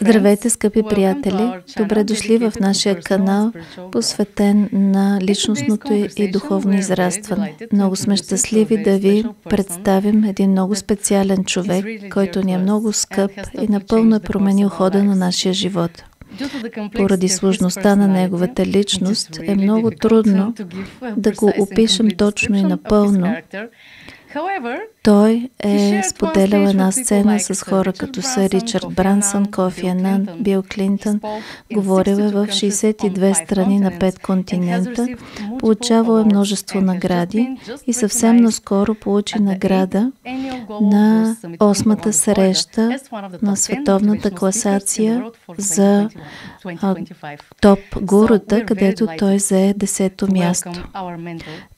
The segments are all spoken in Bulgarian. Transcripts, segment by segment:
Здравейте, скъпи приятели! Добре дошли в нашия канал, посветен на личностното и духовно израстване. Много сме щастливи да ви представим един много специален човек, който ни е много скъп и напълно е променил хода на нашия живот. Поради сложността на неговата личност е много трудно да го опишем точно и напълно. Той е споделял една сцена с хора като са Ричард Брансън, Кофи Анан, Бил Клинтън. Говорил е в 62 страни на 5 континента, получавал е множество награди и съвсем наскоро получи награда на 8-та среща на световната класация за топ гурута, където той зае 10-то място.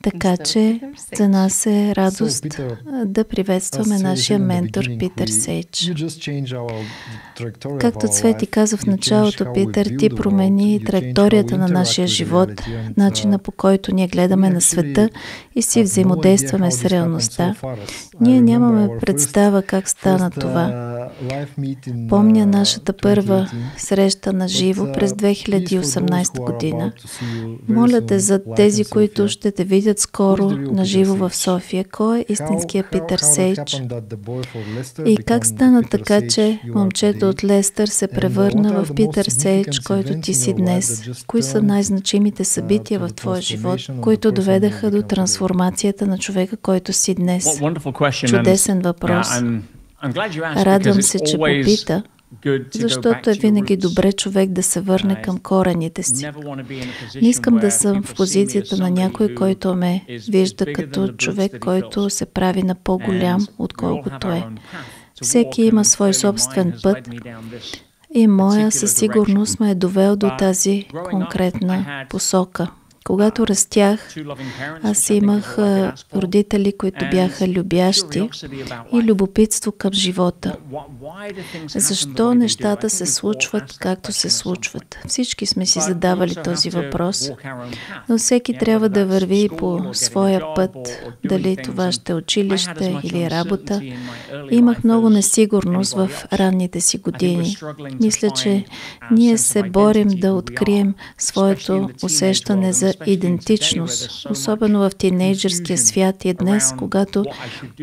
Така че за нас е радост да приветстваме нашия ментор Питър Сейдж. Както Цвети каза в началото, Питър, ти промени траекторията на нашия живот, начина по който ние гледаме на света и си взаимодействаме с реалността. Ние нямаме представа как стана това. Помня нашата първа среща на живо през 2018 година. Моля те за тези, които ще те видят скоро на живо в София. Кой е истинският Питър Сейдж? И как стана така, че момчето от Лестър се превърна в Питър Сейдж, който ти си днес? Кои са най-значимите събития в твоя живот, които доведаха до трансформацията на човека, който си днес? Чудесен въпрос. Радвам се, че попита, защото е винаги добре човек да се върне към корените си. Не искам да съм в позицията на някой, който ме вижда като човек, който се прави на по-голям, отколкото е. Всеки има свой собствен път и моя със сигурност ме е довел до тази конкретна посока. Когато растях, аз имах родители, които бяха любящи и любопитство към живота. Защо нещата се случват както се случват? Всички сме си задавали този въпрос, но всеки трябва да върви по своя път, дали това ще е училище или работа. Имах много несигурност в ранните си години. Мисля, че ние се борим да открием своето усещане за идентичност, особено в тинейджърския свят и днес, когато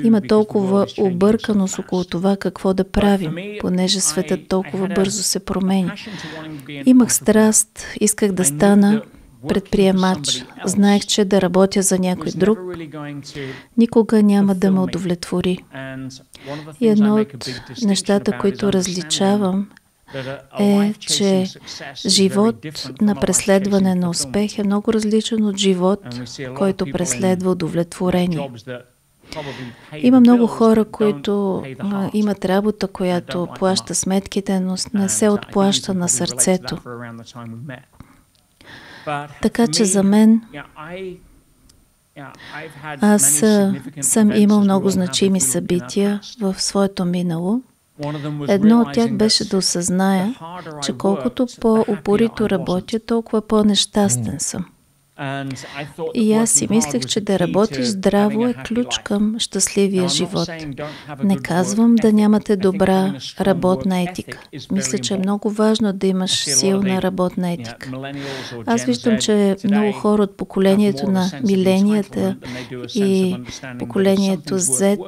има толкова обърканост около това какво да правим, понеже светът толкова бързо се промени. Имах страст, исках да стана предприемач. Знаех, че да работя за някой друг никога няма да ме удовлетвори. И едно от нещата, които различавам, е, че живот на преследване на успех е много различен от живот, който преследва удовлетворение. Има много хора, които имат работа, която плаща сметките, но не се отплаща на сърцето. Така че за мен аз съм имал много значими събития в своето минало. Едно от тях беше да осъзная, че колкото по-упорито работя, толкова по-нещастен съм. И аз си мислех, че да работиш здраво е ключ към щастливия живот. Не казвам да нямате добра работна етика. Мисля, че е много важно да имаш силна работна етика. Аз виждам, че много хора от поколението на миленията и поколението Z,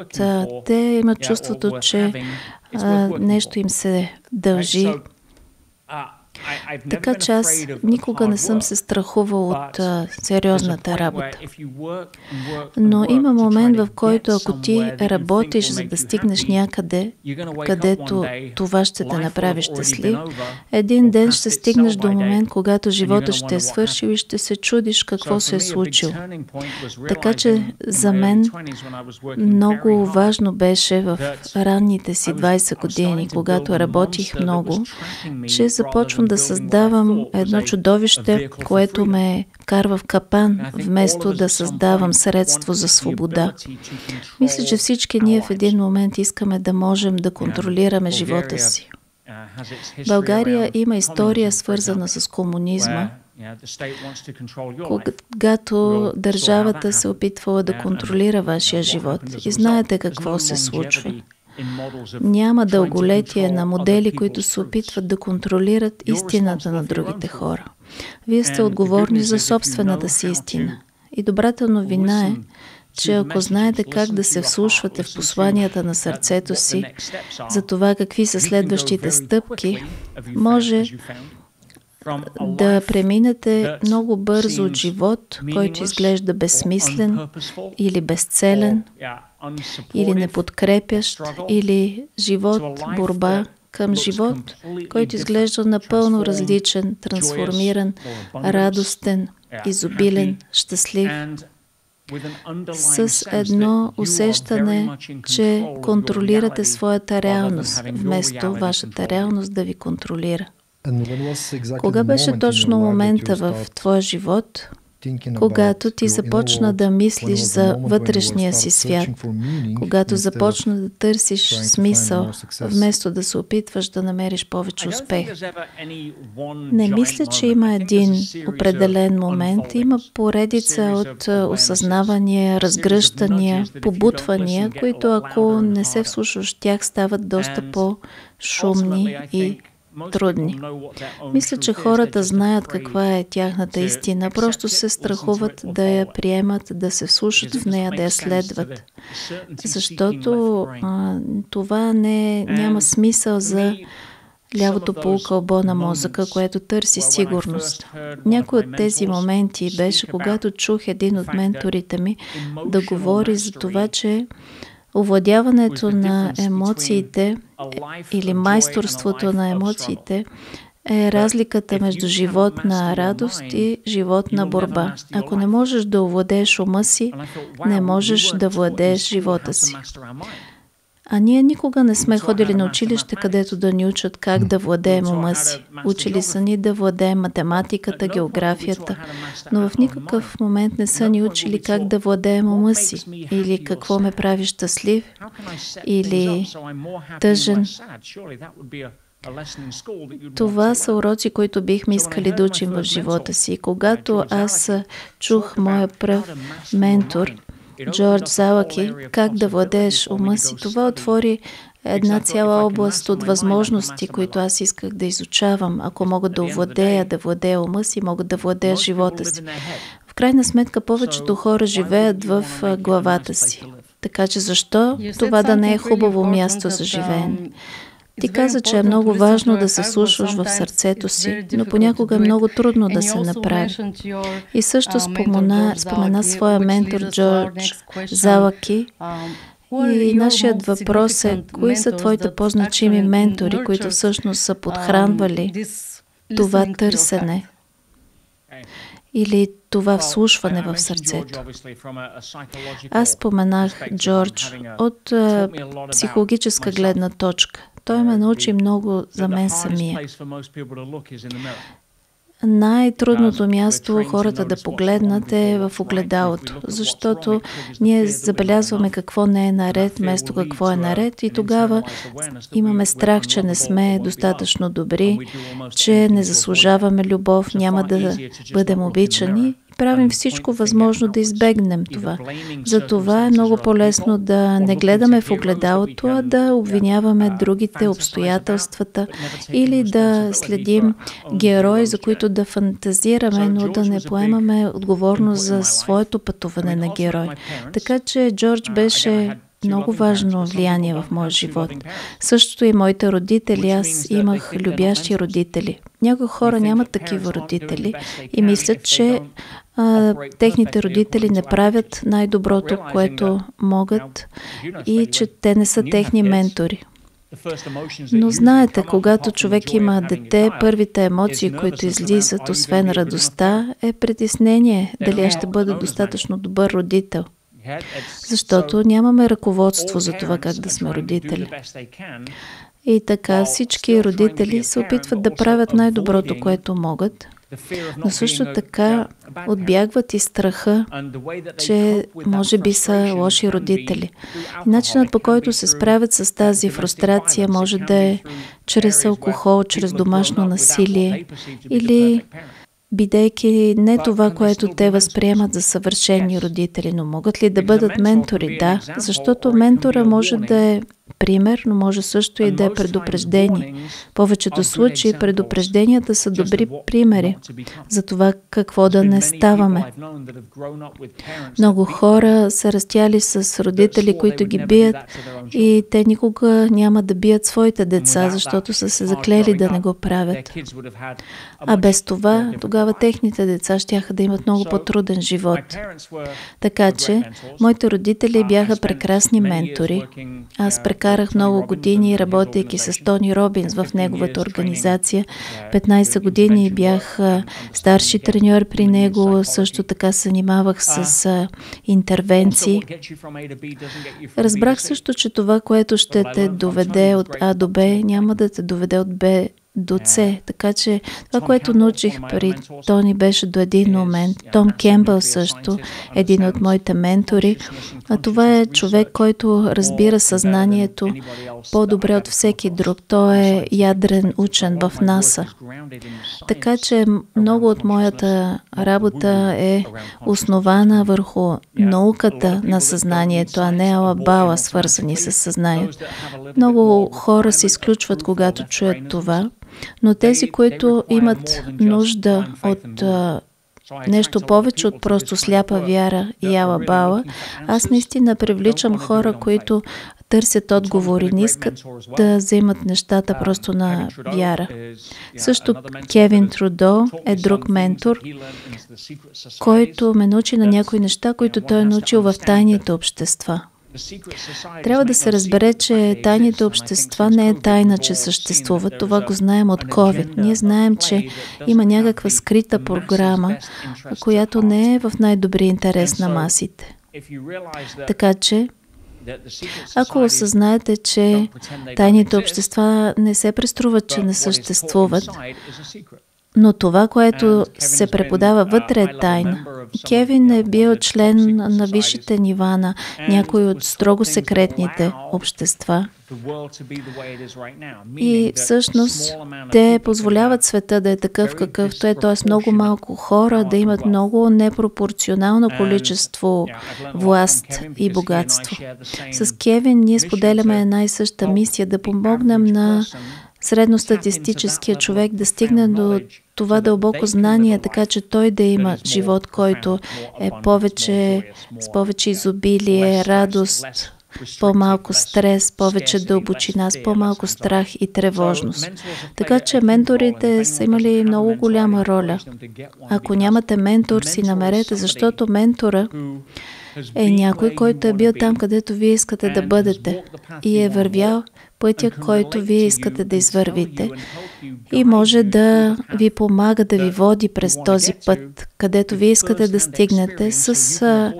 те имат чувството, че нещо им се дължи. Така че аз никога не съм се страхувал от сериозната работа. Но има момент, в който ако ти работиш, за да стигнеш някъде, където това ще те направи щастлив, един ден ще стигнеш до момент, когато живота ще е свършил и ще се чудиш какво се е случило. Така че за мен много важно беше в ранните си 20 години, когато работих много, че започвам да създавам едно чудовище, което ме карва в капан, вместо да създавам средство за свобода. Мисля, че всички ние в един момент искаме да можем да контролираме живота си. България има история, свързана с комунизма, когато държавата се опитвала да контролира вашия живот. И знаете какво се случва. Няма дълголетие на модели, които се опитват да контролират истината на другите хора. Вие сте отговорни за собствената си истина. И добрата новина е, че ако знаете как да се вслушвате в посланията на сърцето си, за това какви са следващите стъпки, може да преминете много бързо от живот, който изглежда безсмислен или безцелен, или неподкрепящ, или живот, борба, към живот, който изглежда напълно различен, трансформиран, радостен, изобилен, щастлив, с едно усещане, че контролирате своята реалност, вместо вашата реалност да ви контролира. Кога беше точно момента в твоя живот, когато ти започна да мислиш за вътрешния си свят, когато започна да търсиш смисъл, вместо да се опитваш да намериш повече успех? Не мисля, че има един определен момент. Има поредица от осъзнавания, разгръщания, побутвания, които ако не се вслушваш в тях, стават доста по-шумни и трудни. Мисля, че хората знаят каква е тяхната истина, просто се страхуват да я приемат, да се вслушат в нея, да я следват. Защото това няма смисъл за лявото полукълбо на мозъка, което търси сигурност. Някой от тези моменти беше, когато чух един от менторите ми да говори за това, че овладяването на емоциите или майсторството на емоциите е разликата между живот на радост и живот на борба. Ако не можеш да овладееш ума си, не можеш да владееш живота си. А ние никога не сме ходили на училище, където да ни учат как да владеем ума си. Учили са ни да владеем математиката, географията, но в никакъв момент не са ни учили как да владеем ума си, или какво ме прави щастлив, или тъжен. Това са уроци, които бихме искали да учим в живота си. Когато аз чух моя пръв ментор, Джордж Залаки, как да владееш ума си, това отвори една цяла област от възможности, които аз исках да изучавам. Ако мога да владея ума си, мога да владея живота си. В крайна сметка, повечето хора живеят в главата си. Така че защо това да не е хубаво място за живеене? Ти каза, че е много важно да се слушаш в сърцето си, но понякога е много трудно да се направи. И също спомена своя ментор Джордж Залаки. И нашият въпрос е, кои са твоите по-значими ментори, които всъщност са подхранвали това търсене или това вслушване в сърцето? Аз споменах Джордж от психологическа гледна точка. Той ме научи много за мен самия. Най-трудното място хората да погледнат е в огледалото, защото ние забелязваме какво не е наред, вместо какво е наред, и тогава имаме страх, че не сме достатъчно добри, че не заслужаваме любов, няма да бъдем обичани. Правим всичко възможно да избегнем това. Затова е много по-лесно да не гледаме в огледалото, а да обвиняваме другите, обстоятелствата, или да следим герои, за които да фантазираме, но да не поемаме отговорност за своето пътуване на герой. Така че Джордж беше много важно влияние в моя живот. Същото и моите родители. Аз имах любящи родители. Някои хора нямат такива родители и мислят, че техните родители не правят най-доброто, което могат, и че те не са техни ментори. Но знаете, когато човек има дете, първите емоции, които излизат, освен радостта, е притеснение дали аз ще бъда достатъчно добър родител. Защото нямаме ръководство за това как да сме родители. И така всички родители се опитват да правят най-доброто, което могат, но също така отбягват и страха, че може би са лоши родители. И начинът, по който се справят с тази фрустрация, може да е чрез алкохол, чрез домашно насилие или бидейки не това, което те възприемат за съвършени родители, но могат ли да бъдат ментори? Да, защото ментора може да е пример, но може също и да е предупреждение. В повечето случаи предупрежденията са добри примери за това какво да не ставаме. Много хора са растяли с родители, които ги бият, и те никога няма да бият своите деца, защото са се заклели да не го правят. А без това, тогава техните деца щяха да имат много по-труден живот. Така че, моите родители бяха прекрасни ментори. Аз прекарах много години, работейки с Тони Робинс в неговата организация. 15 години бях старши треньор при него, също така се занимавах с интервенции. Разбрах също, че това, което ще те доведе от А до Б, няма да те доведе от Б до С. Така че това, което научих при Тони, беше до един момент. Том Кембъл също, един от моите ментори. А това е човек, който разбира съзнанието по-добре от всеки друг. Той е ядрен учен в НАСА. Така че много от моята работа е основана върху науката на съзнанието, а не алабала, свързани с съзнанието. Много хора се изключват, когато чуят това. Но тези, които имат нужда от нещо повече от просто сляпа вяра и алабала, аз наистина привличам хора, които търсят отговори, не искат да вземат нещата просто на вяра. Също Кевин Трудо е друг ментор, който ме научи на някои неща, които той е научил в тайните общества. Трябва да се разбере, че тайните общества не е тайна, че съществуват. Това го знаем от COVID. Ние знаем, че има някаква скрита програма, която не е в най-добрия интерес на масите. Така че, ако осъзнаете, че тайните общества не се преструват, че не съществуват, но това, което се преподава вътре е тайна. Кевин е бил член на висшите нива на някои от строго секретните общества. И всъщност те позволяват света да е такъв какъвто е, т.е. много малко хора да имат много непропорционално количество власт и богатство. С Кевин ние споделяме една и съща мисия да помогнем на средностатистическия човек да стигне до това дълбоко знание, така че той да има живот, който е с повече изобилие, радост, по-малко стрес, повече дълбочина, с по-малко страх и тревожност. Така че менторите са имали много голяма роля. Ако нямате ментор, си намерете, защото ментора е някой, който е бил там, където вие искате да бъдете и е вървял пътя, който вие искате да извървите, и може да ви помага да ви води през този път, където вие искате да стигнете, с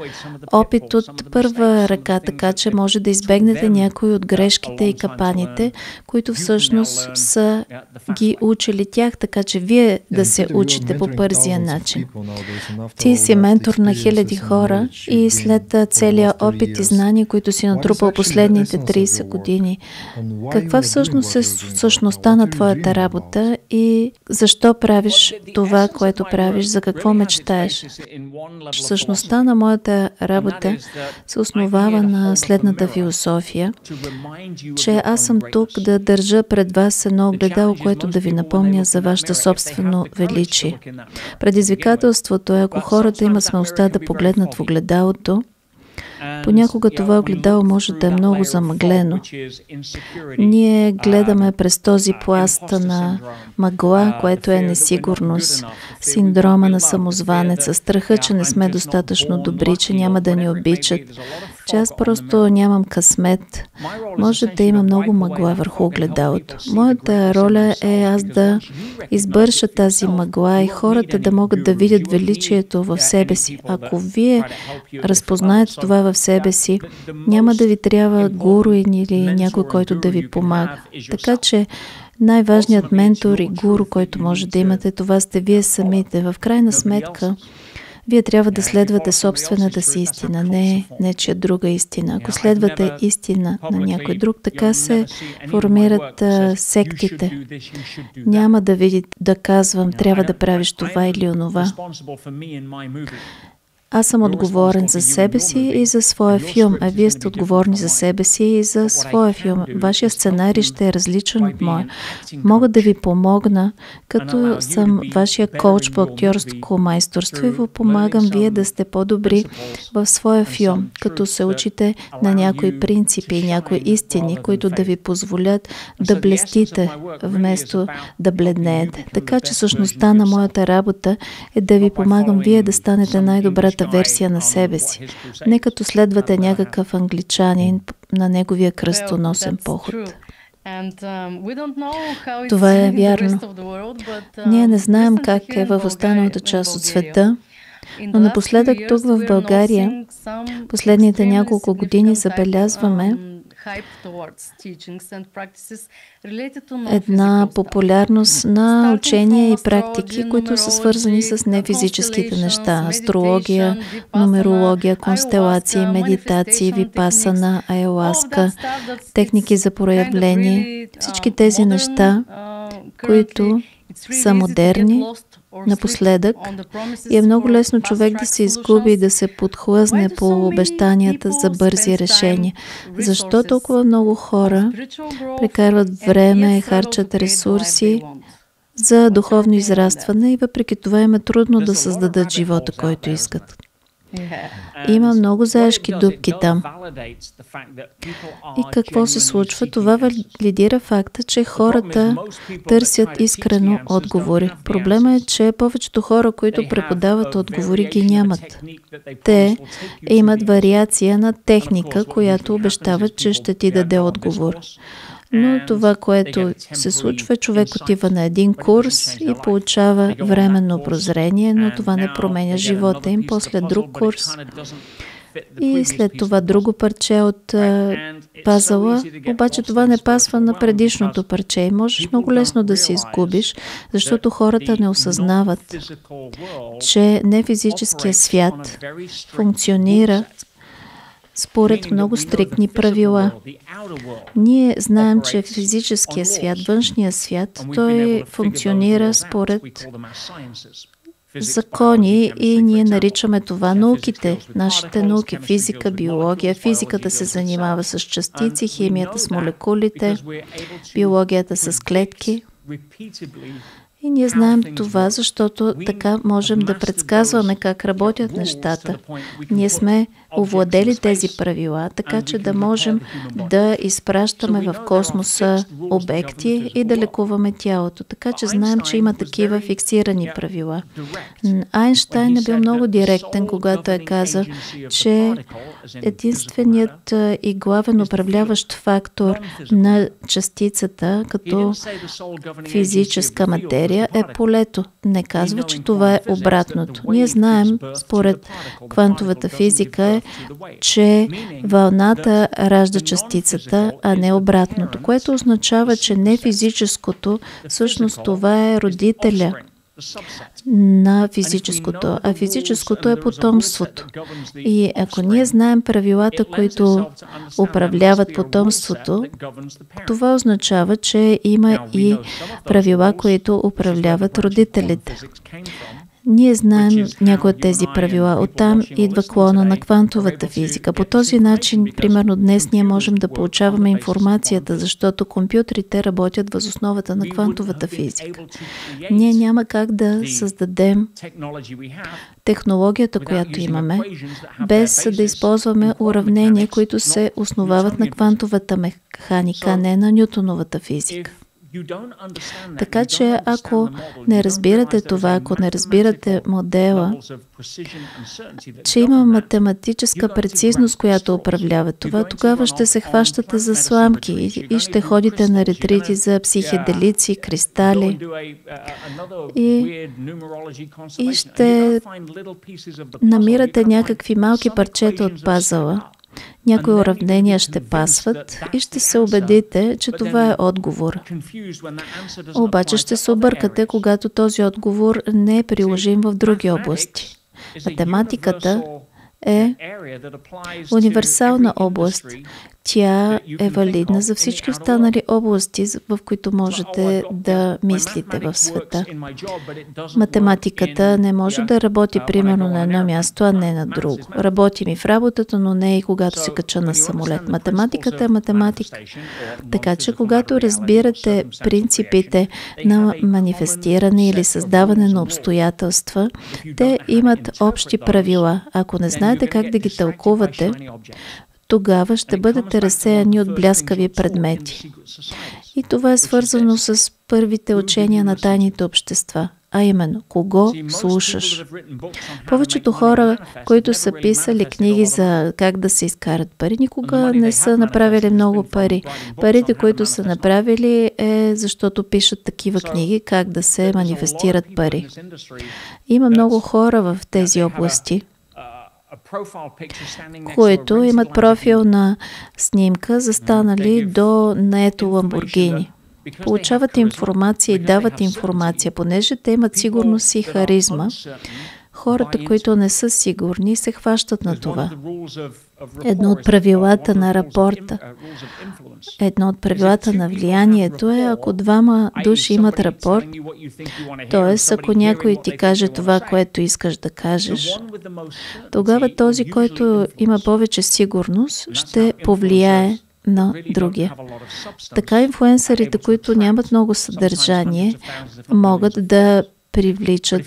опит от първа ръка, така че може да избегнете някои от грешките и капаните, които всъщност са ги учили тях, така че вие да се учите по бързия начин. Ти си ментор на хиляди хора и след целия опит и знания, които си натрупал последните 30 години, каква всъщност е същността на твоята работа и защо правиш това, което правиш, за какво мечтаеш? Същността на моята работа се основава на следната философия, че аз съм тук да държа пред вас едно огледало, което да ви напомня за вашето собствено величие. Предизвикателството е, ако хората имат смелостта да погледнат в огледалото, понякога това огледало може да е много замъглено. Ние гледаме през този пласт на мъгла, което е несигурност, синдрома на самозванеца, страха, че не сме достатъчно добри, че няма да ни обичат, че аз просто нямам късмет. Може да има много мъгла върху огледалото. Моята роля е аз да избърша тази мъгла и хората да могат да видят величието в себе си. Ако вие разпознаете това в себе си, няма да ви трябва гуру или някой, който да ви помага. Така че най-важният ментор и гуру, който може да имате, това сте вие самите. В крайна сметка, Вие трябва да следвате собствената си истина, не нечия друга истина. Ако следвате истина на някой друг, така се формират сектите. Няма да видите, да казвам, трябва да правиш това или онова. Аз съм отговорен за себе си и за своя филм, а вие сте отговорни за себе си и за своя филм. Вашия сценарий ще е различен от моя. Мога да ви помогна, като съм вашия коуч по актьорско майсторство и ви помагам вие да сте по-добри в своя филм, като се учите на някои принципи, някои истини, които да ви позволят да блестите, вместо да бледнеете. Така че същността на моята работа е да ви помагам вие да станете най-добрата версия на себе си. Не като следвате някакъв англичанин на неговия кръстоносен поход. Това е вярно. Ние не знаем как е в останалата част от света, но напоследък тук в България, последните няколко години забелязваме една популярност на учения и практики, които са свързани с нефизическите неща. Астрология, нумерология, констелации, медитации, випасана, аяуаска, техники за проявление. Всички тези неща, които са модерни напоследък, и е много лесно човек да се изгуби и да се подхлъзне по обещанията за бързи решения. Защо толкова много хора прекарват време, харчат ресурси за духовно израстване и въпреки това им е трудно да създадат живота, който искат? Има много заешки дупки там. И какво се случва? Това валидира факта, че хората търсят искрено отговори. Проблема е, че повечето хора, които преподават отговори, ги нямат. Те имат вариация на техника, която обещават, че ще ти даде отговор. Но това, което се случва, човек отива на един курс и получава временно прозрение, но това не променя живота им. После друг курс и след това друго парче от пазъла, обаче това не пасва на предишното парче и можеш много лесно да се изгубиш, защото хората не осъзнават, че нефизическия свят функционира според много стриктни правила. Ние знаем, че физическия свят, външния свят, той функционира според закони и ние наричаме това науките, нашите науки, физика, биология. Физиката се занимава с частици, химията с молекулите, биологията с клетки. И ние знаем това, защото така можем да предсказваме как работят нещата. Ние сме овладели тези правила, така че да можем да изпращаме в космоса обекти и да лекуваме тялото. Така че знаем, че има такива фиксирани правила. Айнщайн е бил много директен, когато е казал, че единственият и главен управляващ фактор на частицата като физическа материя е полето. Не казва, че това е обратното. Ние знаем, според квантовата физика, че вълната ражда частицата, а не обратното, което означава, че не физическото, всъщност това е родителя на физическото, а физическото е потомството. И ако ние знаем правилата, които управляват потомството, това означава, че има и правила, които управляват родителите. Ние знаем някои от тези правила. Оттам идва клона на квантовата физика. По този начин, примерно днес, ние можем да получаваме информацията, защото компютрите работят въз основата на квантовата физика. Ние няма как да създадем технологията, която имаме, без да използваме уравнения, които се основават на квантовата механика, не на Нютоновата физика. Така че ако не разбирате това, ако не разбирате модела, че има математическа прецизност, която управлява това, тогава ще се хващате за сламки и ще ходите на ретрити за психеделици, кристали и ще намирате някакви малки парчета от пазъла. Някои уравнения ще пасват и ще се убедите, че това е отговор. Обаче ще се объркате, когато този отговор не е приложим в други области. Математиката е универсална област. Тя е валидна за всички останали области, в които можете да мислите в света. Математиката не може да работи примерно на едно място, а не на друго. Работи ми в работата, но не и когато се кача на самолет. Математиката е математика. Така че когато разбирате принципите на манифестиране или създаване на обстоятелства, те имат общи правила. Ако не знаете как да ги тълкувате, тогава ще бъдете разсеяни от бляскави предмети. И това е свързано с първите учения на тайните общества, а именно, кого слушаш. Повечето хора, които са писали книги за как да се изкарат пари, никога не са направили много пари. Парите, които са направили, е защото пишат такива книги, как да се манифестират пари. Има много хора в тези области, които имат профил на снимка, застанали до наето Ламборгини. Получават информация и дават информация, понеже те имат сигурност и харизма. Хората, които не са сигурни, се хващат на това. Едно от правилата на рапорта, едно от правилата на влиянието е, ако двама души имат рапорт, т.е. ако някой ти каже това, което искаш да кажеш, тогава този, който има повече сигурност, ще повлияе на другия. Така инфлуенсърите, които нямат много съдържание, могат да привличат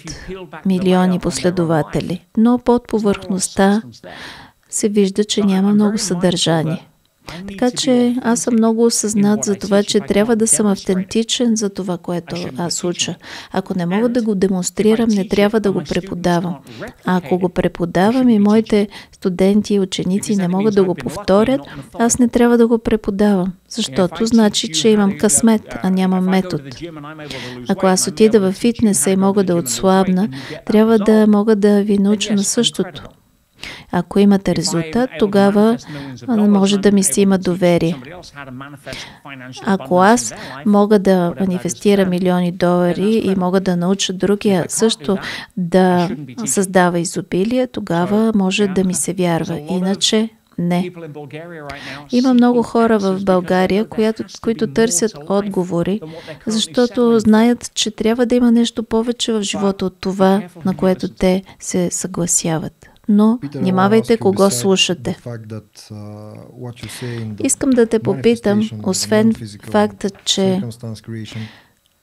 милиони последователи, но под повърхността се вижда, че няма много съдържание. Така че аз съм много осъзнат за това, че трябва да съм автентичен за това, което аз уча. Ако не мога да го демонстрирам, не трябва да го преподавам. А ако го преподавам и моите студенти и ученици не могат да го повторят, аз не трябва да го преподавам, защото значи, че имам късмет, а нямам метод. Ако аз отида във фитнеса и мога да отслабна, трябва да мога да ви науча на същото. Ако имате резултат, тогава може да ми се има доверие. Ако аз мога да манифестирам милиони долари и мога да науча другия също да създава изобилие, тогава може да ми се вярва. Иначе не. Има много хора в България, които търсят отговори, защото знаят, че трябва да има нещо повече в живота от това, на което те се съгласяват. Но внимавайте кого слушате. Искам да те попитам, освен факта, че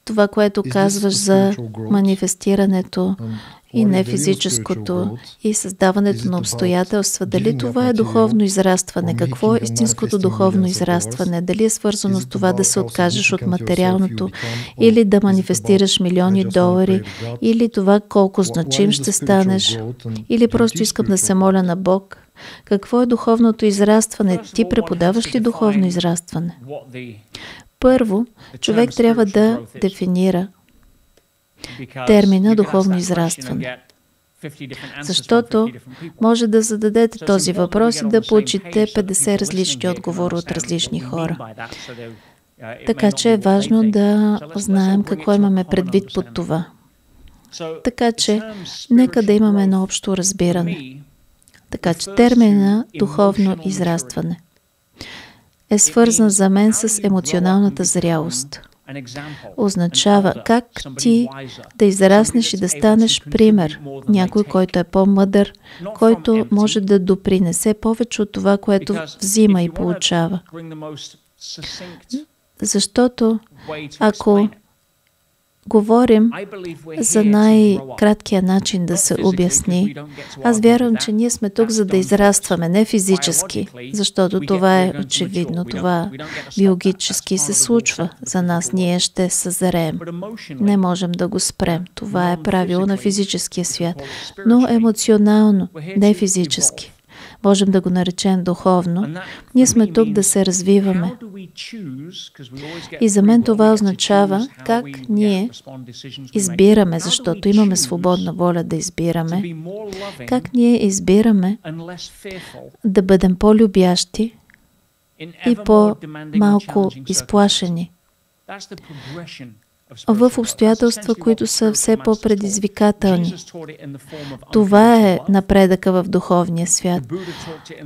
това, което казваш за манифестирането и нефизическото и създаването на обстоятелства, дали това е духовно израстване? Какво е истинското духовно израстване? Дали е свързано с това да се откажеш от материалното или да манифестираш милиони долари, или това колко значим ще станеш, или просто искам да се моля на Бог? Какво е духовното израстване? Ти преподаваш ли духовно израстване? Първо, човек трябва да дефинира термина духовно израстване. Защото може да зададете този въпрос и да получите 50 различни отговори от различни хора. Така че е важно да знаем какво имаме предвид под това. Така че нека да имаме едно общо разбиране. Така че термина духовно израстване е свързан за мен с емоционалната зрялост. Означава как ти да израснеш и да станеш пример. Някой, който е по-мъдър, който може да допринесе повече от това, което взима и получава. Защото ако говорим за най-краткия начин да се обясни, аз вярвам, че ние сме тук, за да израстваме, не физически, защото това е очевидно, това биологически се случва за нас. Ние ще съзреем. Не можем да го спрем. Това е правило на физическия свят. Но емоционално, не физически. Можем да го наречем духовно. Ние сме тук да се развиваме. И за мен това означава как ние избираме, защото имаме свободна воля да избираме, как ние избираме да бъдем по-любящи и по-малко изплашени. в обстоятелства, които са все по-предизвикателни. Това е напредъка в духовния свят.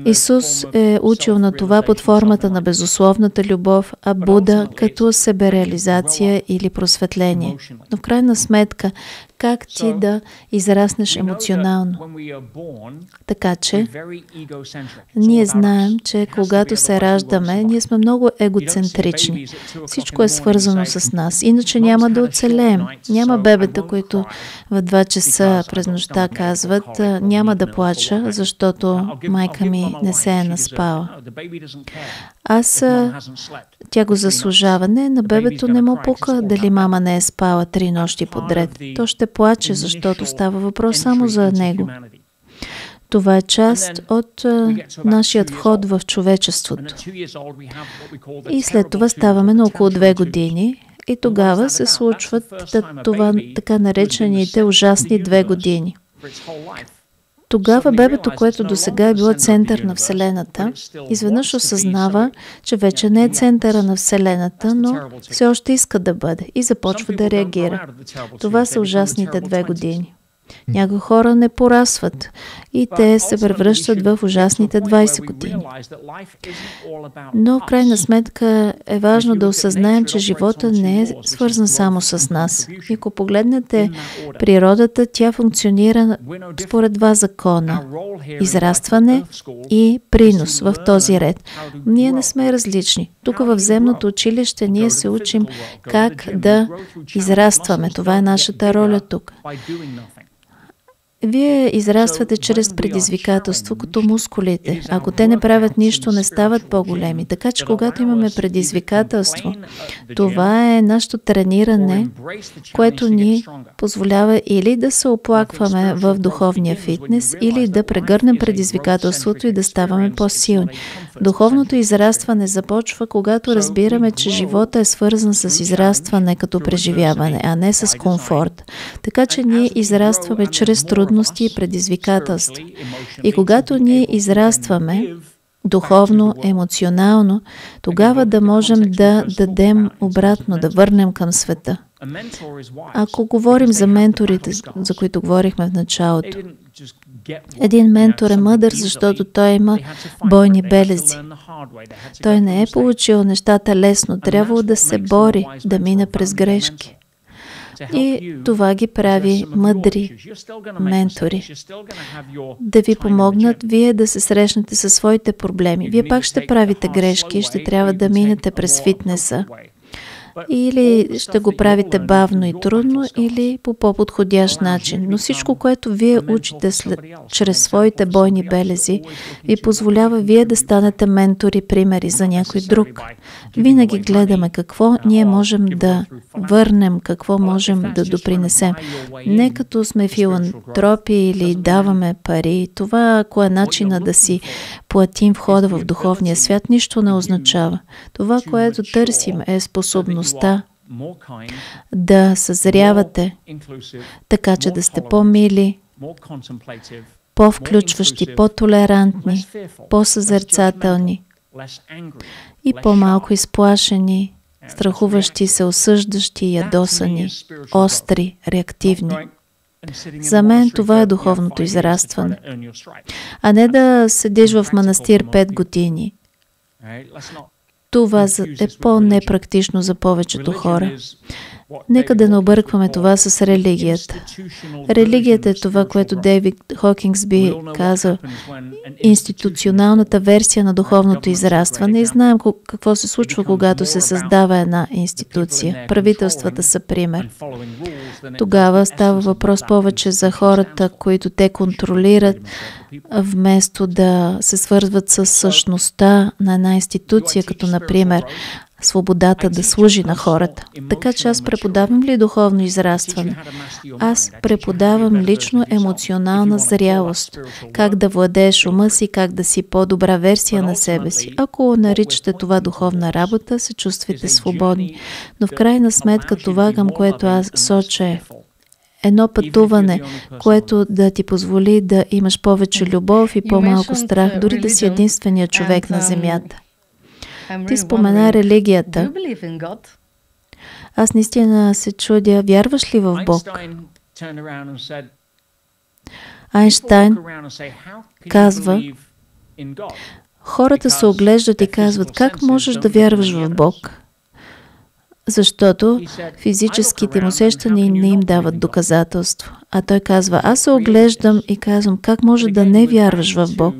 Исус е учил на това под формата на безусловната любов, а Буда като себереализация или просветление. Но в крайна сметка, как ти да израснеш емоционално? Така че, ние знаем, че когато се раждаме, ние сме много егоцентрични. Всичко е свързано с нас. Иначе няма да оцелеем. Няма бебета, които в 2 часа през нощта казват, няма да плача, защото майка ми не се е наспала. Тя го заслужава. Не, на бебето не му пука дали мама не е спала 3 нощи подред. То ще плаче, защото става въпрос само за него. Това е част от нашият вход в човечеството. И след това ставаме на около 2 години и тогава се случват това така наречените ужасни 2 години. Тогава бебето, което досега е било център на Вселената, изведнъж осъзнава, че вече не е центъра на Вселената, но все още иска да бъде и започва да реагира. Това са ужасните 2 години. Някои хора не порасват и те се превръщат в ужасните 20 години. Но в крайна сметка е важно да осъзнаем, че живота не е свързан само с нас. И ако погледнете природата, тя функционира според 2 закона – израстване и принос в този ред. Ние не сме различни. Тук в земното училище ние се учим как да израстваме. Това е нашата роля тук. Вие израствате чрез предизвикателство, като мускулите. Ако те не правят нищо, не стават по-големи. Така че, когато имаме предизвикателство, това е нашето трениране, което ни позволява или да се оплакваме в духовния фитнес, или да прегърнем предизвикателството и да ставаме по-силни. Духовното израстване започва, когато разбираме, че живота е свързан с израстване като преживяване, а не с комфорт. Така че ние израстваме чрез трудности и предизвикателства. И когато ние израстваме духовно, емоционално, тогава да можем да дадем обратно, да върнем към света. Ако говорим за менторите, за които говорихме в началото, един ментор е мъдър, защото той има бойни белези. Той не е получил нещата лесно, трябвало да се бори, да мине през грешки. И това ги прави мъдри ментори. Да ви помогнат вие да се срещнете със своите проблеми. Вие пак ще правите грешки, ще трябва да минете през фитнеса. Или ще го правите бавно и трудно, или по по-подходящ начин. Но всичко, което вие учите чрез своите бойни белези, ви позволява вие да станете ментори, примери за някой друг. Винаги гледаме какво ние можем да върнем, какво можем да допринесем. Не като сме филантропи или даваме пари. Това, ако е начина да си платим входа в духовния свят, нищо не означава. Това, което търсим, е способността да съзрявате, така че да сте по-мили, по-включващи, по-толерантни, по-съзерцателни и по-малко изплашени, страхуващи се, осъждащи, ядосани, остри, реактивни. За мен това е духовното израстване. А не да седиш в манастир 5 години. Това е по-непрактично за повечето хора. Нека да не объркваме това с религията. Религията е това, което Дейвид Хокинс би казал, институционалната версия на духовното израстване, и знаем какво се случва, когато се създава една институция. Правителствата са пример. Тогава става въпрос повече за хората, които те контролират, вместо да се свързват с същността на една институция, като например свободата да служи на хората. Така че аз преподавам ли духовно израстване? Аз преподавам лично емоционална зрялост. Как да владееш ума си, как да си по-добра версия на себе си. Ако наричате това духовна работа, се чувствате свободни. Но в крайна сметка това, към което аз соча, е едно пътуване, което да ти позволи да имаш повече любов и по-малко страх, дори да си единственият човек на земята. Ти спомена религията. Аз наистина се чудя, вярваш ли в Бог? Айнщайн казва, хората се оглеждат и казват, как можеш да вярваш в Бог? Защото физическите им усещания не им дават доказателство. А той казва, аз се оглеждам и казвам, как може да не вярваш в Бог?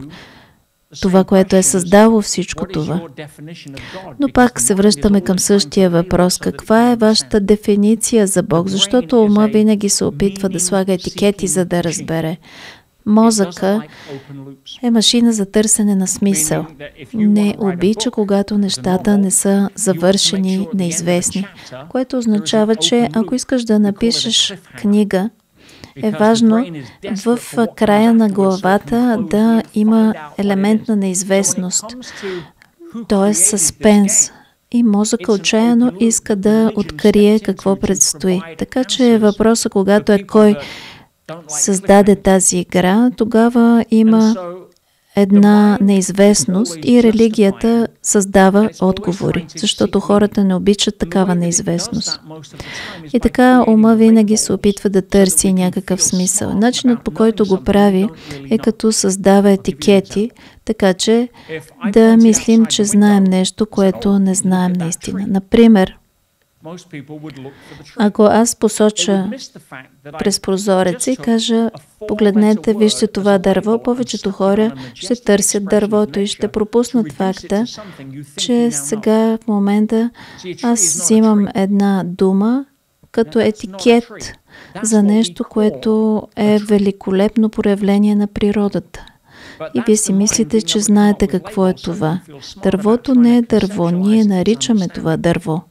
Това, което е създало всичко това. Но пак се връщаме към същия въпрос. Каква е вашата дефиниция за Бог? Защото ума винаги се опитва да слага етикети, за да разбере. Мозъка е машина за търсене на смисъл. Не обича, когато нещата не са завършени, неизвестни. Което означава, че ако искаш да напишеш книга, е важно в края на главата да има елемент на неизвестност, т.е. съспенс. И мозъка отчаяно иска да открие какво предстои. Така че въпросът, когато е кой създаде тази игра, тогава има една неизвестност и религията създава отговори, защото хората не обичат такава неизвестност. И така ума винаги се опитва да търси някакъв смисъл. Начинът, по който го прави, е като създава етикети, така че да мислим, че знаем нещо, което не знаем наистина. Например, ако аз посоча през прозореца и кажа, погледнете, вижте това дърво, повечето хора ще търсят дървото и ще пропуснат факта, че сега в момента аз взимам една дума като етикет за нещо, което е великолепно проявление на природата. И вие си мислите, че знаете какво е това. Дървото не е дърво, ние наричаме това дърво.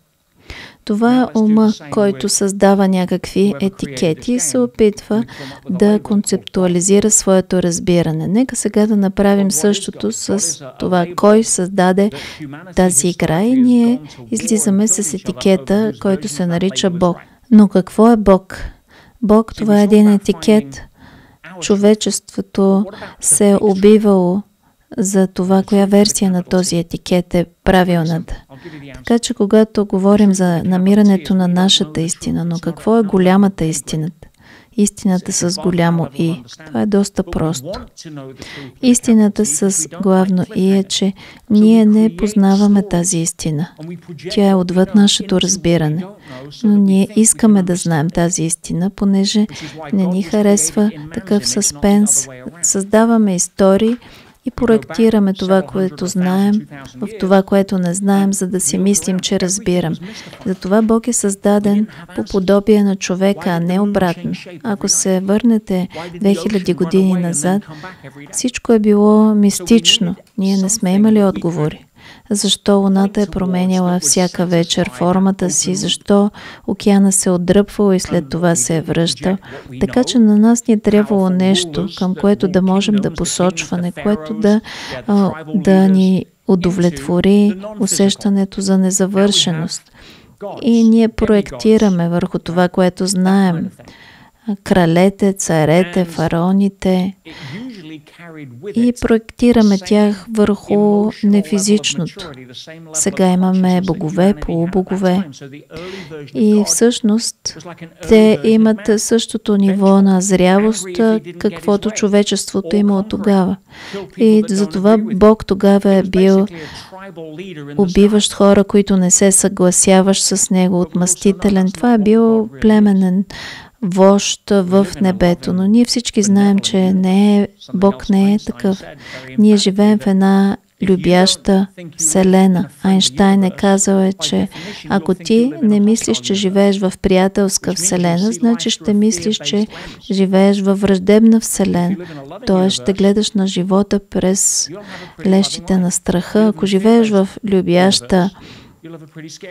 Това е ума, който създава някакви етикети и се опитва да концептуализира своето разбиране. Нека сега да направим същото с това, кой създаде тази игра и ние излизаме с етикета, който се нарича Бог. Но какво е Бог? Бог, това е един етикет. Човечеството се е убивало за това, коя версия на този етикет е правилната. Така че, когато говорим за намирането на нашата истина, но какво е голямата истината? Истината с голямо И. Това е доста просто. Истината с главно И е, че ние не познаваме тази истина. Тя е отвъд нашето разбиране. Но ние искаме да знаем тази истина, понеже не ни харесва такъв съспенс. Създаваме истории и проектираме това, което знаем, в това, което не знаем, за да си мислим, че разбирам. Затова Бог е създаден по подобие на човека, а не обратно. Ако се върнете 2000 години назад, всичко е било мистично. Ние не сме имали отговори. Защо Луната е променяла всяка вечер формата си, защо океана се отдръпвал и след това се е връщал. Така че на нас ни е трябвало нещо, към което да можем да посочваме, което да ни удовлетвори усещането за незавършеност. И ние проектираме върху това, което знаем. Кралете, царете, фараоните и проектираме тях върху нефизичното. Сега имаме богове, полубогове и всъщност те имат същото ниво на зрялост, каквото човечеството имало тогава. И затова Бог тогава е бил убиващ хора, които не се съгласяваш с него, отмъстителен. Това е бил племенен вожд в небето. Но ние всички знаем, че Бог не е такъв. Ние живеем в една любяща вселена. Айнщайн е казал, че ако ти не мислиш, че живееш в приятелска вселена, значи ще мислиш, че живееш във враждебна вселена. Тоест ще гледаш на живота през лещите на страха. Ако живееш в любяща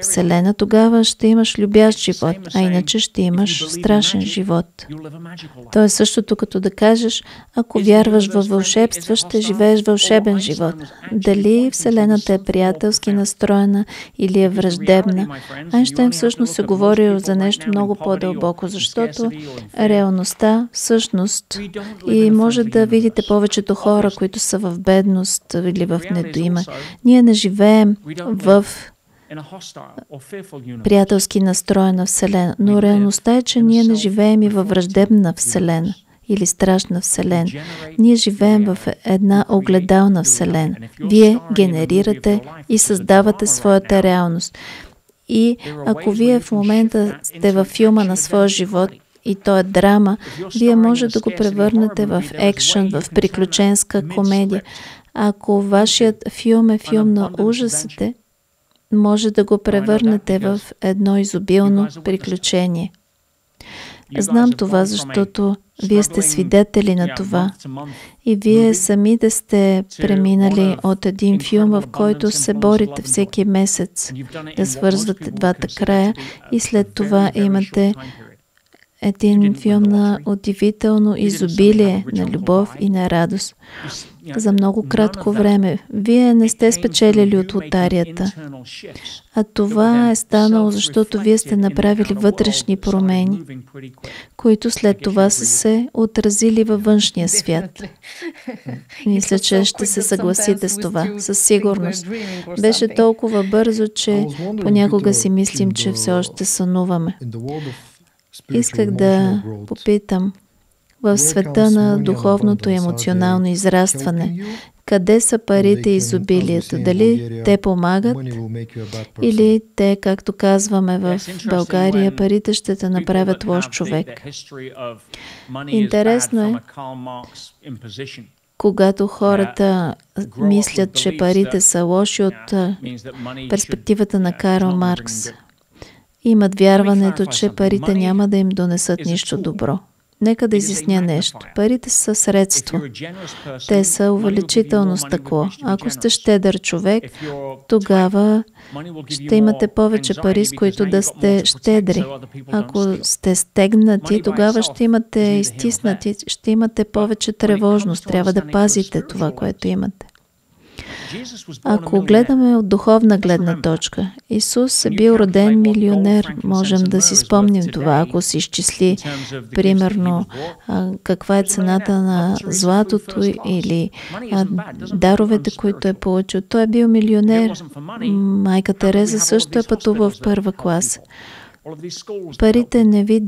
вселена, тогава ще имаш любящ живот, а иначе ще имаш страшен живот. То е същото като да кажеш, ако вярваш във вълшебства, ще живееш вълшебен живот. Дали вселената е приятелски настроена или е враждебна? Айнщайн всъщност се говорил за нещо много по-дълбоко, защото реалността всъщност и може да видите повечето хора, които са в бедност или в недоимък. Ние не живеем в приятелски настроена вселена. Но реалността е, че ние не живеем и във враждебна вселена или страшна вселена. Ние живеем в една огледална вселена. Вие генерирате и създавате своята реалност. И ако вие в момента сте във филма на своя живот и то е драма, вие може да го превърнете в екшън, в приключенска комедия. Ако вашият филм е филм на ужасите, може да го превърнете в едно изобилно приключение. Знам това, защото вие сте свидетели на това. И вие самите сте преминали от един филм, в който се борите всеки месец да свързвате двата края и след това имате един филм на удивително изобилие на любов и на радост. За много кратко време. Вие не сте спечелили от лотарията. А това е станало, защото вие сте направили вътрешни промени, които след това са се отразили във външния свят. Мисля, че ще се съгласите с това. Със сигурност. Беше толкова бързо, че понякога си мислим, че все още сънуваме. Исках да попитам, в света на духовното и емоционално израстване, къде са парите и изобилието? Дали те помагат? Или те, както казваме в България, парите ще те направят лош човек? Интересно е, когато хората мислят, че парите са лоши от перспективата на Карл Маркс, имат вярването, че парите няма да им донесат нищо добро. Нека да изясня нещо. Парите са средство. Те са увеличително стъкло. Ако сте щедър човек, тогава ще имате повече пари, с които да сте щедри. Ако сте стегнати, тогава ще имате изтиснати, ще имате повече тревожност. Трябва да пазите това, което имате. Ако гледаме от духовна гледна точка, Исус е бил роден милионер. Можем да си спомним това, ако се изчисли, примерно, каква е цената на златото или даровете, които е получил. Той е бил милионер. Майка Тереза също е пътувала в първа класа. Парите не ви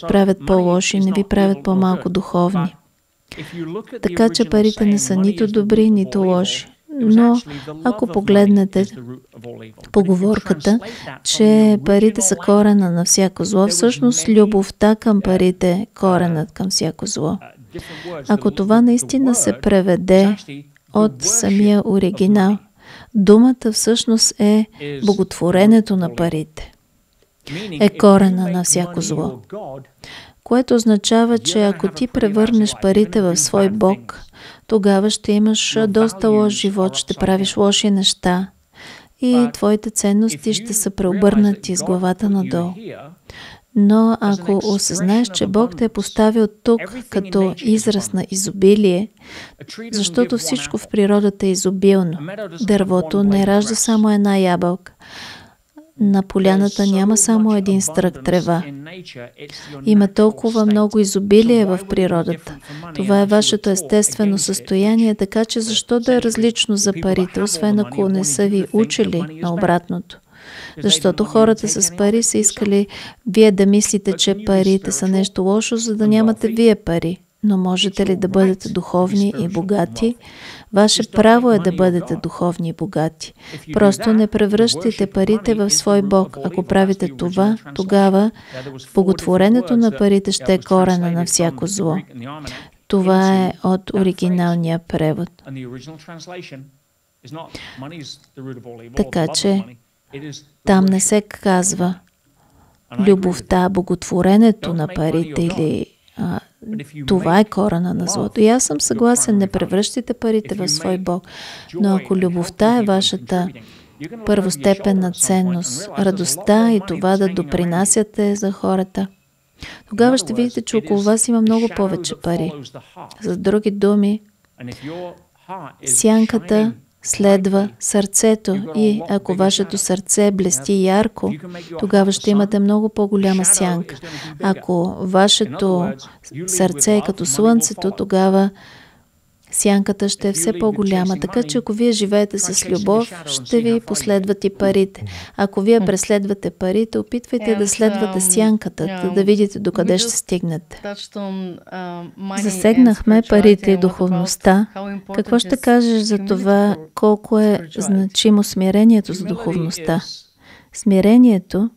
правят по-лоши, не ви правят по-малко духовни. Така че парите не са нито добри, нито лоши. Но ако погледнете поговорката, че парите са корена на всяко зло, всъщност любовта към парите е коренът към всяко зло. Ако това наистина се преведе от самия оригинал, думата всъщност е боготворенето на парите. Е корена на всяко зло. Което означава, че ако ти превърнеш парите в свой бог, тогава ще имаш доста лош живот, ще правиш лоши неща и твоите ценности ще са преобърнати с главата надолу. Но ако осъзнаеш, че Бог те е поставил тук като израз на изобилие, защото всичко в природата е изобилно. Дървото не ражда само една ябълка. На поляната няма само един стрък трева. Има толкова много изобилие в природата. Това е вашето естествено състояние, така че защо да е различно за парите, освен ако не са ви учили на обратното? Защото хората с пари са искали вие да мислите, че парите са нещо лошо, за да нямате вие пари. Но можете ли да бъдете духовни и богати? Ваше право е да бъдете духовни и богати. Просто не превръщайте парите в свой бог. Ако правите това, тогава боготворенето на парите ще е корена на всяко зло. Това е от оригиналния превод. Така че там не се казва любовта, боготворенето на парите или това е корена на злото. И аз съм съгласен, не превръщайте парите в свой бог. Но ако любовта е вашата първостепенна ценност, радостта и това да допринасяте за хората, тогава ще видите, че около вас има много повече пари. С други думи, сянката следва сърцето и ако вашето сърце блести ярко, тогава ще имате много по-голяма сянка. Ако вашето сърце е като слънцето, тогава сянката ще е все по-голяма. Така че ако вие живеете с любов, ще ви последват и парите. Ако вие преследвате парите, опитвайте да следвате сянката, да видите докъде ще стигнете. Засегнахме парите и духовността. Какво ще кажеш за това, колко е значимо смирението за духовността? Смирението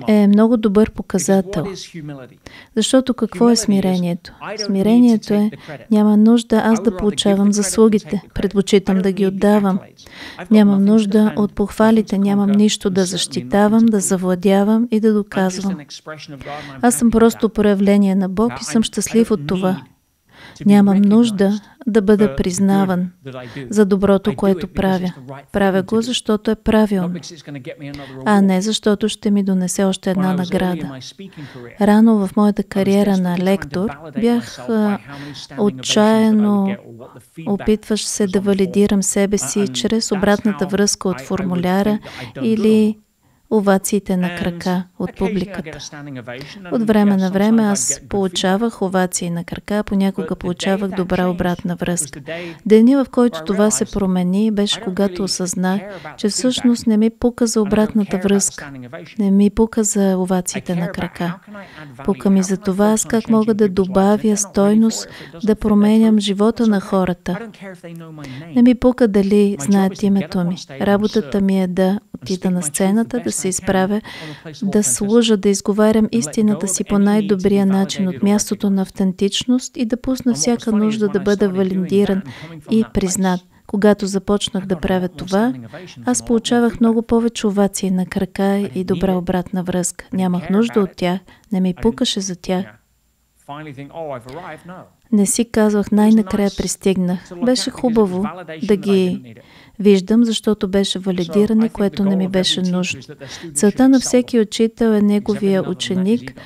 е много добър показател. Защото какво е смирението? Смирението е, няма нужда аз да получавам заслугите, предпочитам да ги отдавам. Нямам нужда от похвалите, нямам нищо да защитавам, да завладявам и да доказвам. Аз съм просто проявление на Бог и съм щастлив от това. Нямам нужда да бъда признаван за доброто, което правя. Правя го, защото е правилно, а не защото ще ми донесе още една награда. Рано в моята кариера на лектор бях отчаяно опитваш се да валидирам себе си чрез обратната връзка от формуляра или овациите на крака от публиката. От време на време аз получавах овации на крака, понякога получавах добра обратна връзка. Деня, в който това се промени, беше когато осъзнах, че всъщност не ми пука за обратната връзка. Не ми пука за овациите на крака. Пука ми за това, аз как мога да добавя стойност, да променям живота на хората. Не ми пука дали знаят името ми. Работата ми е да отида на сцената, да се изправя, да служа, да изговарям истината си по най-добрия начин от мястото на автентичност и да пусна всяка нужда да бъда валидиран и признат. Когато започнах да правя това, аз получавах много повече овации на крака и добра обратна връзка. Нямах нужда от тях, не ми пукаше за тях. Не си казвах, най-накрая пристигнах. Беше хубаво да ги виждам, защото беше валидиране, което не ми беше нужно. Целта на всеки учител е неговия ученик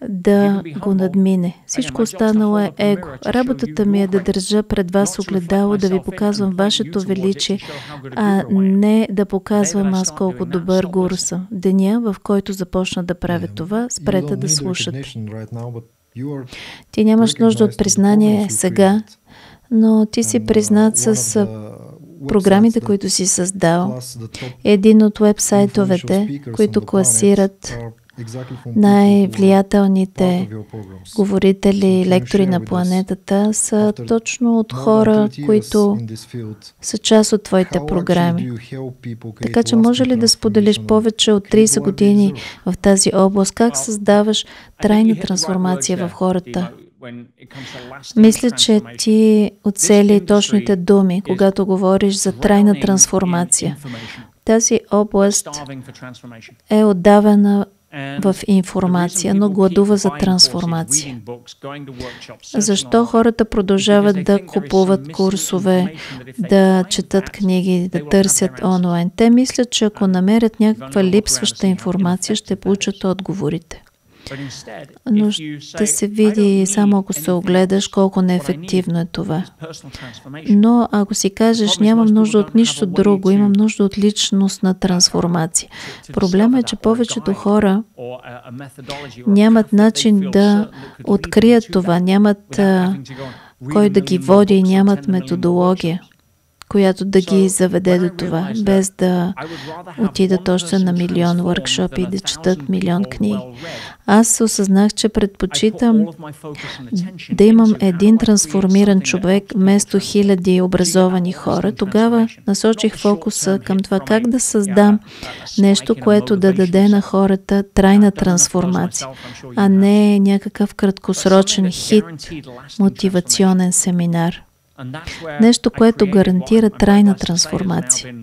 да го надмине. Всичко останало е его. Работата ми е да държа пред вас огледало, да ви показвам вашето величие, а не да показвам аз колко добър гуру съм. Деня, в който започна да правя това, спрете да слушате. Ти нямаш нужда от признание сега, но ти си признат с програмите, които си създал. Един от уебсайтовете, които класират най-влиятелните говорители, лектори на планетата, са точно от хора, които са част от твоите програми. Така че може ли да споделиш повече от 30 години в тази област? Как създаваш трайна трансформация в хората? Мисля, че ти оцели точните думи, когато говориш за трайна трансформация. Тази област е отдавана в информация, но гладува за трансформация. Защо хората продължават да купуват курсове, да четат книги, да търсят онлайн? Те мислят, че ако намерят някаква липсваща информация, ще получат отговорите. Но ще се види само ако се огледаш колко неефективно е това. Но ако си кажеш, нямам нужда от нищо друго, имам нужда от личностна трансформация. Проблемът е, че повечето хора нямат начин да открият това, нямат кой да ги води и нямат методология, която да ги заведе до това, без да отидат още на милион workshop и да четат милион книги. Аз осъзнах, че предпочитам да имам един трансформиран човек вместо хиляди образовани хора. Тогава насочих фокуса към това как да създам нещо, което да даде на хората трайна трансформация, а не някакъв краткосрочен хит, мотивационен семинар. Нещо, което гарантира трайна трансформация.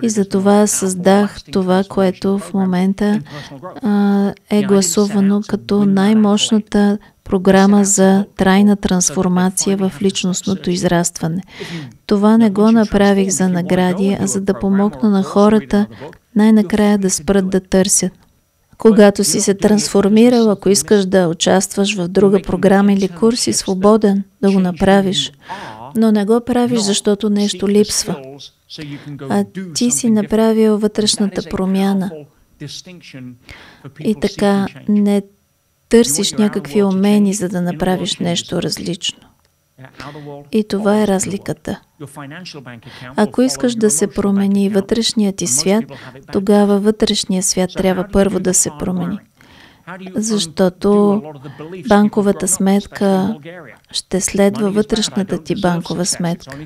И за това създах това, което в момента е гласувано като най-мощната програма за трайна трансформация в личностното израстване. Това не го направих за награди, а за да помогна на хората най-накрая да спрат да търсят. Когато си се трансформирал, ако искаш да участваш в друга програма или курс, си свободен да го направиш. Но не го правиш, защото нещо липсва. А ти си направил вътрешната промяна. И така не търсиш някакви умения, за да направиш нещо различно. И това е разликата. Ако искаш да се промени вътрешният ти свят, тогава вътрешният свят трябва първо да се промени. Защото банковата сметка ще следва вътрешната ти банкова сметка.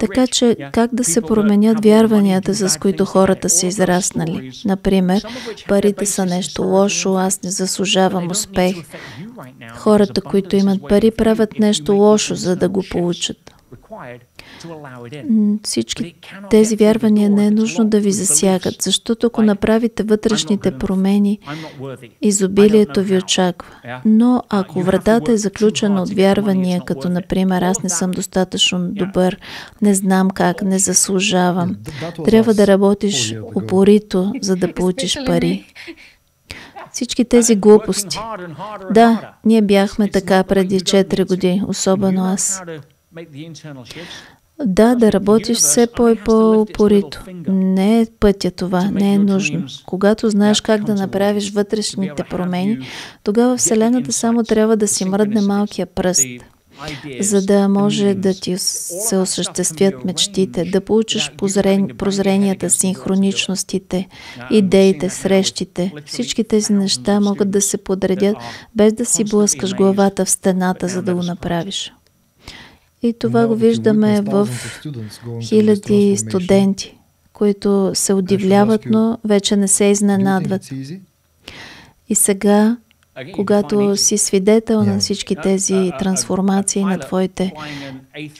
Така че как да се променят вярванията, с които хората са израснали? Например, парите са нещо лошо, аз не заслужавам успех. Хората, които имат пари, правят нещо лошо, за да го получат. Всички тези вярвания не е нужно да ви засягат, защото ако направите вътрешните промени, изобилието ви очаква. Но ако вратата е заключена от вярвания, като например аз не съм достатъчно добър, не знам как, не заслужавам, трябва да работиш упорито, за да получиш пари. Всички тези глупости. Да, ние бяхме така преди 4 години, особено аз. Да работиш все по-упорито. Не е пътя това, не е нужно. Когато знаеш как да направиш вътрешните промени, тогава Вселената само трябва да си мръдне малкия пръст, за да може да ти се осъществят мечтите, да получиш прозренията, синхроничностите, идеите, срещите. Всички тези неща могат да се подредят, без да си блъскаш главата в стената, за да го направиш. И това го виждаме в хиляди студенти, които се удивляват, но вече не се изненадват. И сега, когато си свидетел на всички тези трансформации на твоите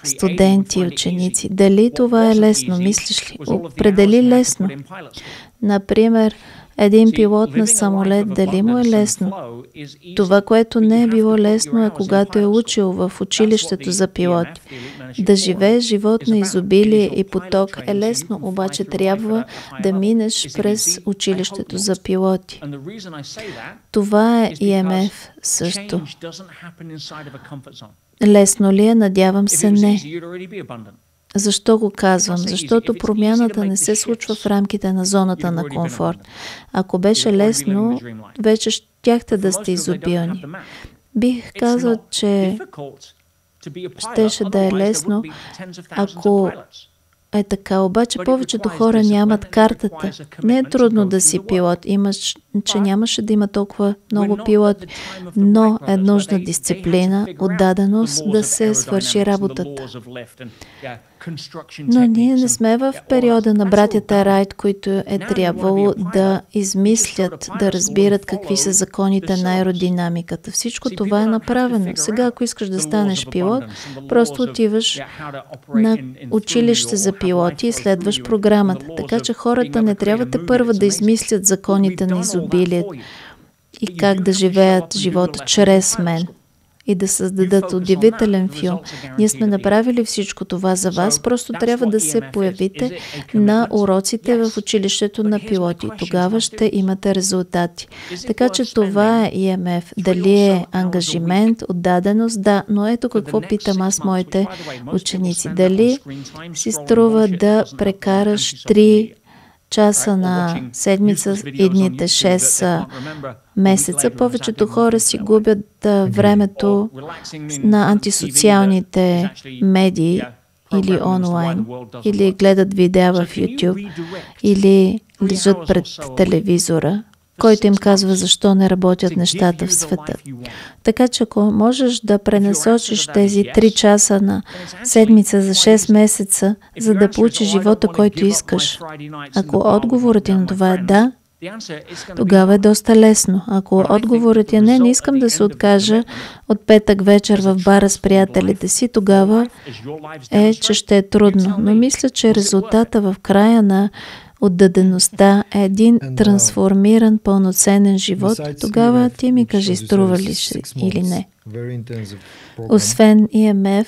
студенти и ученици, дали това е лесно, мислиш ли? Определи лесно. Например, един пилот на самолет, дали му е лесно? Това, което не е било лесно, е когато е учил в училището за пилоти. Да живееш живот на изобилие и поток е лесно, обаче трябва да минеш през училището за пилоти. Това е EMF също. Лесно ли е? Надявам се не. Защо го казвам? Защото промяната не се случва в рамките на зоната на комфорт. Ако беше лесно, вече щяхте да сте изобилни. Бих казал, че щеше да е лесно, ако е така. Обаче повечето хора нямат картата. Не е трудно да си пилот. Че нямаше да има толкова много пилот, но е нужна дисциплина, отдаденост да се свърши работата. Но ние не сме в периода на братята Райт, които е трябвало да измислят, да разбират какви са законите на аеродинамиката. Всичко това е направено. Сега, ако искаш да станеш пилот, просто отиваш на училище за пилоти и следваш програмата. Така че хората не трябва първо да измислят законите на изобилието и как да живеят живота чрез мен и да създадат удивителен филм. Ние сме направили всичко това за вас, просто трябва да се появите на уроците в училището на пилоти. Тогава ще имате резултати. Така че това е EMF. Дали е ангажимент, отдаденост? Да, но ето какво питам аз моите ученици. Дали си струва да прекараш 3 часа на седмица, едните 6 месеца. Повечето хора си губят времето на антисоциалните медии или онлайн, или гледат видеа в YouTube, или лежат пред телевизора, който им казва защо не работят нещата в света. Така че ако можеш да пренасочиш тези 3 часа на седмица за 6 месеца, за да получиш живота, който искаш, ако отговорът ти на това е да, тогава е доста лесно. Ако отговорът ти е не искам да се откажа от петък вечер в бара с приятелите си, тогава е, че ще е трудно. Но мисля, че резултата в края на отдадеността е един трансформиран, пълноценен живот, тогава ти ми кажи, струва ли се или не. Освен EMF,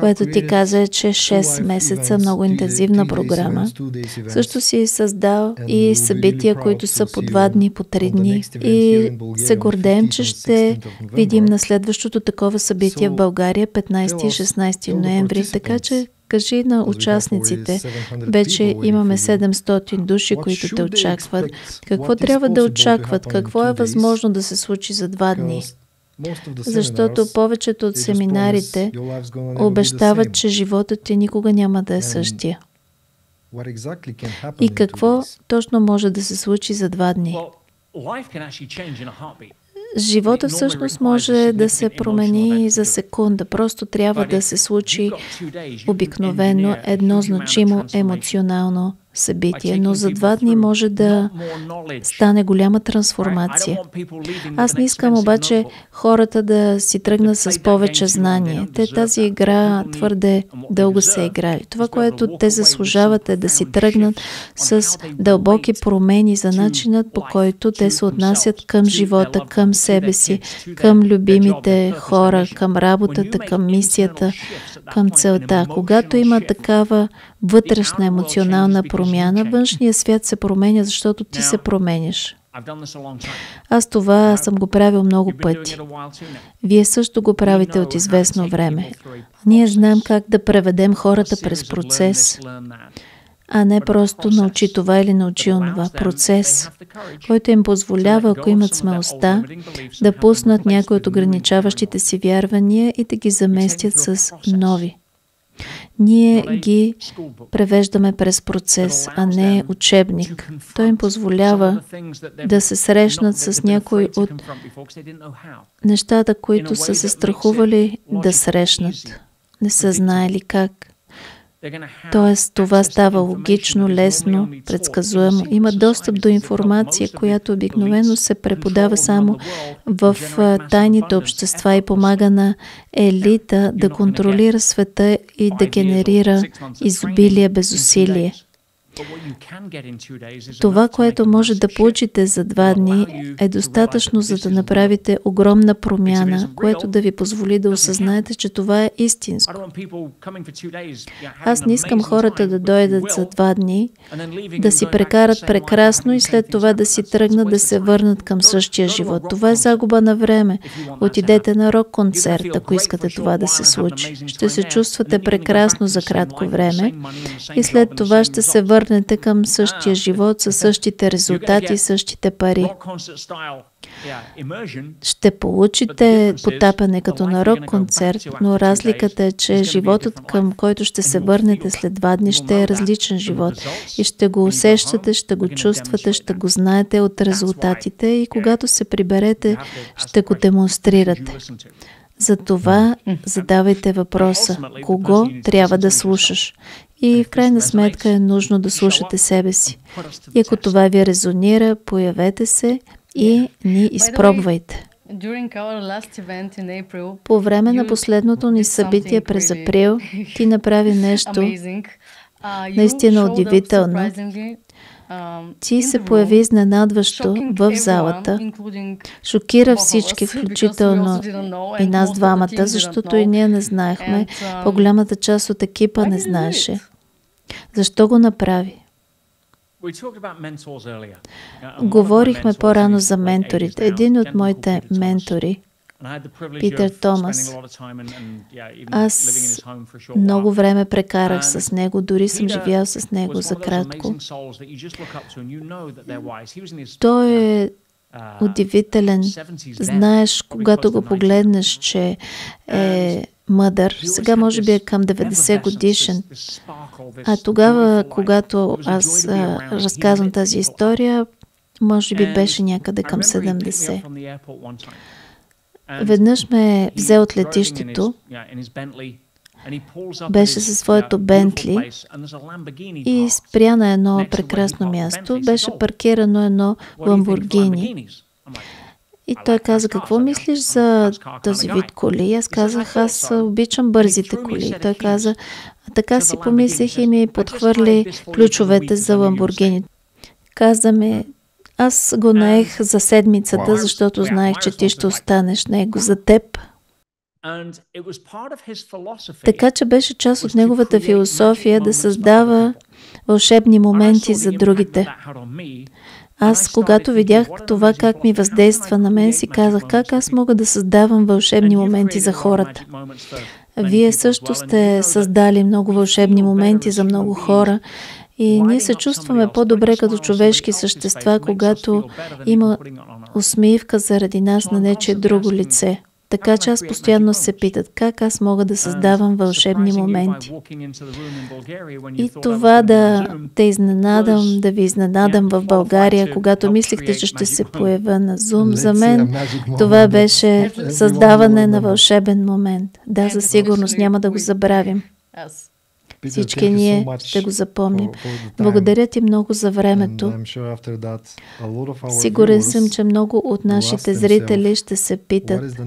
което ти каза, че 6 месеца много интензивна програма, също си създал и събития, които са по 2 дни, по 3 дни. И се гордеем, че ще видим на следващото такова събитие в България 15 и 16 ноември, така че кажи на участниците, вече имаме 700 души, които те очакват. Какво трябва да очакват? Какво е възможно да се случи за 2 дни? Защото повечето от семинарите обещават, че животът ти никога няма да е същия. И какво точно може да се случи за 2 дни? Живота всъщност може да се промени за секунда. Просто трябва да се случи обикновено едно значимо емоционално събитие, но за 2 дни може да стане голяма трансформация. Аз не искам обаче хората да си тръгнат с повече знание. Те тази игра твърде дълго са играли. Това, което те заслужават, е да си тръгнат с дълбоки промени за начинът, по който те се отнасят към живота, към себе си, към любимите хора, към работата, към мисията, към целта. Когато има такава вътрешна емоционална промяна, външният свят се променя, защото ти се променяш. Аз това съм го правил много пъти. Вие също го правите от известно време. Ние знаем как да преведем хората през процес, а не просто научи това или научи онова. Процес, който им позволява, ако имат смелостта, да пуснат някои от ограничаващите си вярвания и да ги заместят с нови. Ние ги превеждаме през процес, а не учебник. Той им позволява да се срещнат с някои от нещата, които са се страхували да срещнат. Не са знаели как. Тоест, това става логично, лесно, предсказуемо. Има достъп до информация, която обикновено се преподава само в тайните общества и помага на елита да контролира света и да генерира изобилие без усилие. Това, което може да получите за 2 дни, е достатъчно, за да направите огромна промяна, което да ви позволи да осъзнаете, че това е истинско. Аз не искам хората да дойдат за 2 дни, да си прекарат прекрасно и след това да си тръгнат да се върнат към същия живот. Това е загуба на време. Отидете на рок-концерт, ако искате това да се случи. Ще се чувствате прекрасно за кратко време и след това ще се върнете към същия живот, със същите резултати, същите пари. Ще получите потапяне като на рок-концерт, но разликата е, че животът, към който ще се върнете след 2 дни, ще е различен живот. И ще го усещате, ще го чувствате, ще го знаете от резултатите и когато се приберете, ще го демонстрирате. Затова задавайте въпроса, кого трябва да слушаш. И в крайна сметка е нужно да слушате себе си. И ако това ви резонира, появете се и ни изпробвайте. По време на последното ни събитие през април, ти направи нещо наистина удивително. Ти се появи изненадващо в залата, шокира всички, включително и нас двамата, защото и ние не знаехме, по-голямата част от екипа не знаеше. Защо го направи? Говорихме по-рано за менторите. Един от моите ментори, Питър Томас. Аз много време прекарах с него, дори съм живял с него за кратко. Той е удивителен. Знаеш, когато го погледнеш, че е мъдър. Сега може би е към 90 годишен. А тогава, когато аз разказвам тази история, може би беше някъде към 70. Веднъж ме взе от летището, беше със своето Бентли и спря на едно прекрасно място. Беше паркирано едно Ламборгини. И той каза, какво мислиш за този вид коли? Аз казах, аз обичам бързите коли. И той каза, така си помислих и ми подхвърли ключовете за Ламборгини. Каза ми, аз го наех за седмицата, защото знаех, че ти ще останеш него за теб. Така че беше част от неговата философия да създава вълшебни моменти за другите. Аз, когато видях това как ми въздейства на мен, си казах, как аз мога да създавам вълшебни моменти за хората. Вие също сте създали много вълшебни моменти за много хора. И ние се чувстваме по-добре като човешки същества, когато има усмивка заради нас на нечие друго лице. Така че аз постоянно се питат, как аз мога да създавам вълшебни моменти. И това да те изненадам, да ви изненадам в България, когато мислихте, че ще се появя на Zoom, за мен това беше създаване на вълшебен момент. Да, със сигурност няма да го забравим. Всички ние ще го запомним. Благодаря ти много за времето. Сигурен съм, че много от нашите зрители ще се питат,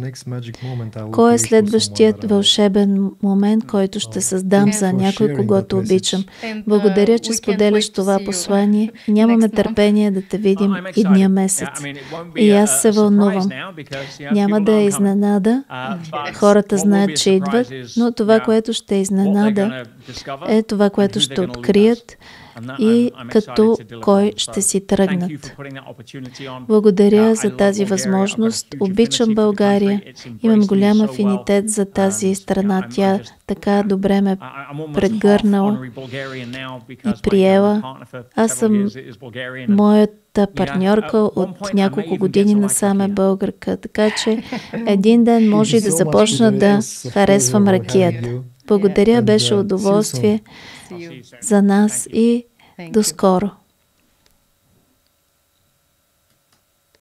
кой е следващият вълшебен момент, който ще създам за някой, когото обичам. Благодаря, че споделяш това послание. Нямаме търпение да те видим идния месец. И аз се вълнувам. Няма да е изненада. Хората знаят, че идват, но това, което ще изненада, е това, което ще открият и като кой ще си тръгнат. Благодаря за тази възможност. Обичам България. Имам голям афинитет за тази страна. Тя така добре ме прегърнала и приела. Аз съм моята партньорка от няколко години насам е българка. Така че един ден може и да започна да харесвам ракията. Благодаря, беше удоволствие за нас и до скоро.